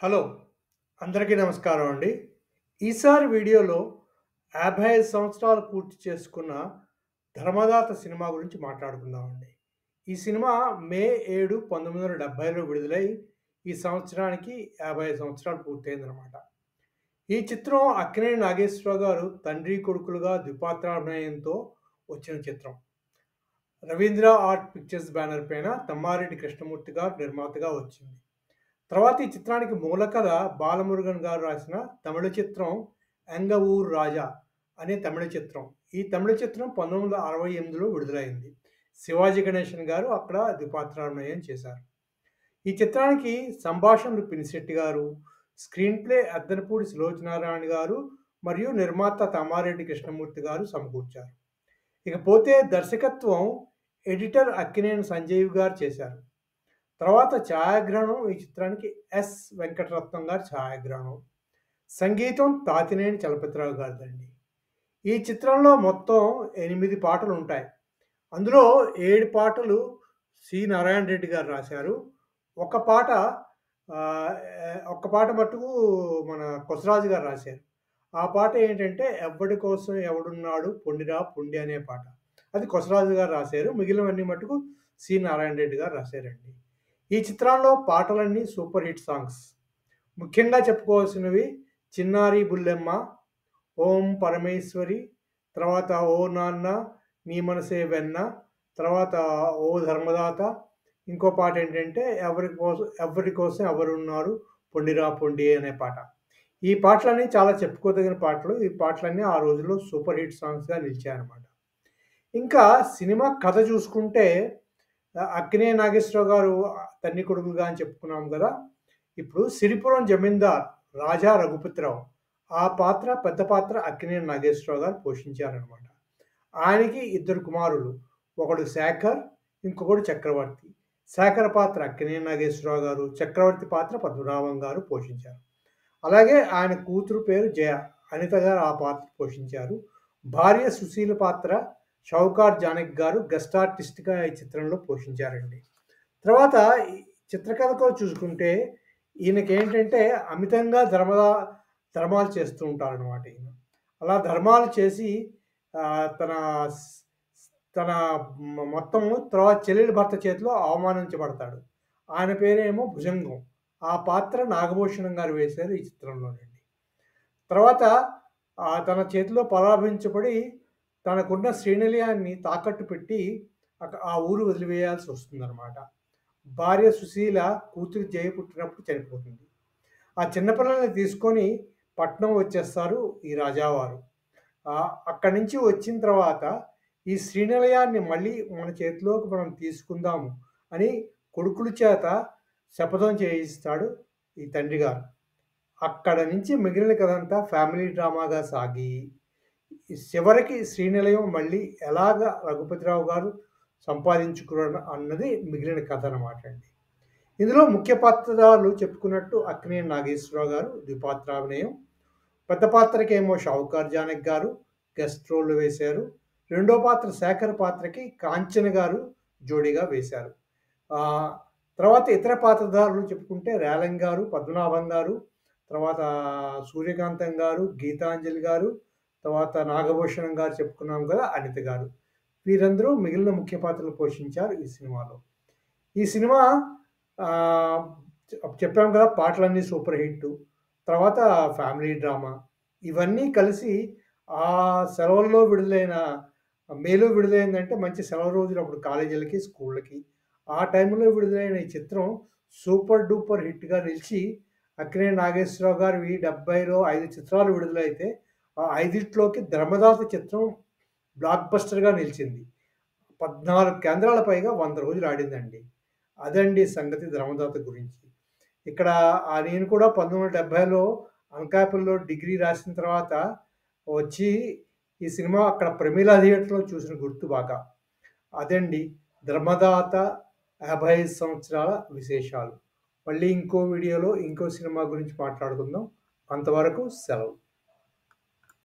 Hello! అందరికీ నమస్కారం అండి. ఈసారి వీడియోలో 55 సంవత్సరాలు పూర్తి చేసుకున్న 'ధర్మదాత' సినిమా గురించి మాట్లాడుకుందామండి. ఈ సినిమా మే 7, 1970లో విడుదలై ఈ సంవత్సరానికి 55 సంవత్సరాలు పూర్తయిందనమాట. ఈ చిత్రం అక్కినేని నాగేశ్వరరావు గారు తండ్రి, కొడుకులుగా ద్విపాత్రాభినయంతో వచ్చిన చిత్రం. రవీంద్ర ఆర్ట్ పిక్చర్స్ బ్యానర్ పైన తమ్మారెడ్డి కృష్ణమూర్తి గారు నిర్మాతగా వచ్చింది. తర్వాత ఈ చిత్రానికి మూల కథ బాలమురుగన్ గారు రాసిన తమిళ చిత్రం 'ఎంగ ఊర్ రాజా' అనే తమిళ చిత్రం. ఈ తమిళ చిత్రం 1968లో విడుదలైంది. శివాజీ గణేశన్ గారు అక్కడ ద్విపాత్రాభినయం చేశారు. ఈ చిత్రానికి సంభాషణలు పినిశెట్టి గారు, స్క్రీన్ ప్లే అద్దనపూడి సులోచనారాయణ గారు మరియు నిర్మాత తమ్మారెడ్డి కృష్ణమూర్తి గారు సమకూర్చారు. ఇకపోతే దర్శకత్వం ఎడిటర్ అక్కినేని సంజీవ్ గారు చేశారు. తర్వాత ఛాయాగ్రహణం ఈ చిత్రానికి ఎస్. వెంకటరత్నం గారి ఛాయాగ్రహణం. సంగీతం తాతినేని చలపతిరావు గారిదండి. ఈ చిత్రంలో మొత్తం 8 పాటలుంటాయి. అందులో 7 పాటలు సి. నారాయణ రెడ్డి గారు రాశారు. ఒక పాట ఒక్క పాట మట్టుకు మన కొసరాజు గారు రాశారు. ఆ పాట ఏంటంటే 'ఎవ్వడి కోసం ఎవడున్నాడు పొండిరా పొండి' అనే పాట. అది కొసరాజు గారు రాశారు. మిగిలినవన్నీ మట్టుకు సి. నారాయణ రెడ్డి గారు రాశారండి. ఈ చిత్రంలో పాటలన్నీ సూపర్ హిట్ సాంగ్స్. ముఖ్యంగా చెప్పుకోవాల్సినవి 'చిన్నారి బుల్లెమ్మ', 'ఓం పరమేశ్వరి', తర్వాత 'ఓ నాన్న నీ మనసే వెన్న', తర్వాత 'ఓ ధర్మదాత', ఇంకో పాటేంటంటే 'ఎవ్వరి కోసం ఎవరున్నారు పొండిరా పొండి' అనే పాట. ఈ పాటలన్నీ చాలా చెప్పుకోదగిన పాటలు. ఈ పాటలన్నీ ఆ రోజుల్లో సూపర్ హిట్ సాంగ్స్‌గా నిలిచాయన్నమాట. ఇంకా సినిమా కథ చూసుకుంటే అక్కినేని నాగేశ్వరరావు గారు తండ్రి కొడుకులుగా అని చెప్పుకున్నాం గదా! ఇప్పుడు సిరిపురం జమీందార్ రాజా రఘుపతిరావు ఆ పాత్ర పెద్ద పాత్ర అక్కినేని నాగేశ్వరరావు గారు పోషించారనమాట. ఆయనకి ఇద్దరు కుమారులు. ఒకడు శేఖర్, ఇంకొకడు చక్రవర్తి. శేఖర్ పాత్ర అక్కినేని నాగేశ్వరరావు గారు, చక్రవర్తి పాత్ర పద్మనాభం గారు పోషించారు. అలాగే ఆయన కూతురు పేరు జయ. అనిత గారు ఆ పాత్ర పోషించారు. భార్య సుశీల పాత్ర షౌకార్ జానకి గారు గెస్ట్ ఆర్టిస్ట్‌గా ఈ చిత్రంలో పోషించారండి. తర్వాత ఈ చిత్రకథతో చూసుకుంటే ఈయనకేంటంటే అమితంగా ధర్మాలు చేస్తూ ఉంటారనమాట ఈయన. అలా ధర్మాలు చేసి ఆహ్, తన స్ తన మొత్తము తర్వాత చెల్లెలి భర్త చేతిలో అవమానించబడతాడు. ఆయన పేరేమో భుజంగం. ఆ పాత్ర నాగభూషణం గారు వేశారు ఈ చిత్రంలోనండి. తర్వాత తన చేతిలో పరాభవించబడి తనకున్న శ్రీనిలయాన్ని తాకట్టు పెట్టి ఆ ఊరు వదిలివేయాల్సొస్తుందనమాట. భార్య సుశీల కూతురు జయ పుట్టినప్పుడు చనిపోతుంది. ఆ చిన్న పిల్లల్ని తీసుకొని పట్నం వచ్చేస్తారు ఈ రాజావారు. అక్కడి నుంచి వచ్చిన తర్వాత ఈ శ్రీనిలయాన్ని మళ్ళీ మన చేతిలోకి మనం తీసుకుందాము అని కొడుకుల చేత శపథం చేయిస్తాడు ఈ తండ్రిగారు. అక్కడ నుంచి మిగిలిన కథంతా ఫ్యామిలీ డ్రామాగా సాగి, ఈ చివరికి శ్రీనిలయం మళ్ళీ ఎలాగా రఘుపతిరావు గారు సంపాదించుకున్నారు అన్నది మిగిలిన కథ అనమాట అండి. ఇందులో ముఖ్య పాత్రధారులు చెప్పుకున్నట్టు అక్కినేని నాగేశ్వరరావు గారు ద్విపాత్రాభినయం. పెద్ద పాత్రకేమో షావుకార్ జానకి గారు గెస్ట్ రోల్ వేశారు. రెండో పాత్ర శేఖర్ పాత్రకి కాంచన గారు జోడీగా వేశారు. ఆహ్, తర్వాత ఇతర పాత్రధారులు చెప్పుకుంటే రేలం గారు, పద్మనాభం గారు, తర్వాత సూర్యకాంతం గారు, గీతాంజలి గారు, తర్వాత నాగభూషణం గారు చెప్పుకున్నాం కదా! అనిత గారు. వీరందరూ మిగిలిన ముఖ్య పాత్రలు పోషించారు ఈ సినిమాలో. ఈ సినిమా ఆహ్, చెప్పాం కదా! పాటలన్నీ సూపర్ హిట్టు. తర్వాత ఫ్యామిలీ డ్రామా. ఇవన్నీ కలిసి ఆ సెలవుల్లో విడుదలైన మేలో విడుదలైందంటే మంచి సెలవు రోజులు అప్పుడు కాలేజీలకి, స్కూళ్ళకి. ఆ టైంలో విడుదలైన ఈ చిత్రం సూపర్ డూపర్ హిట్‌గా నిలిచి అక్కినేని నాగేశ్వరరావు గారివి 70లో 5 చిత్రాలు విడుదలైతే ఆ 5 ధర్మదాత చిత్రం బ్లాక్ బస్టర్‌గా నిలిచింది. 14 కేంద్రాల పైగా 100 రోజులు ఆడిందండి. అదండి సంగతి 'ధర్మదాత' గురించి. ఇక్కడ నేను కూడా 1970లో అనకాపల్లిలో డిగ్రీ రాసిన తర్వాత వచ్చి ఈ సినిమా అక్కడ ప్రమీలా థియేటర్‌లో చూసిన గుర్తు బాగా. అదండి 'ధర్మదాత' 55 సంవత్సరాల విశేషాలు. మళ్ళీ ఇంకో వీడియోలో ఇంకో సినిమా గురించి మాట్లాడుకుందాం. అంతవరకు సెలవు.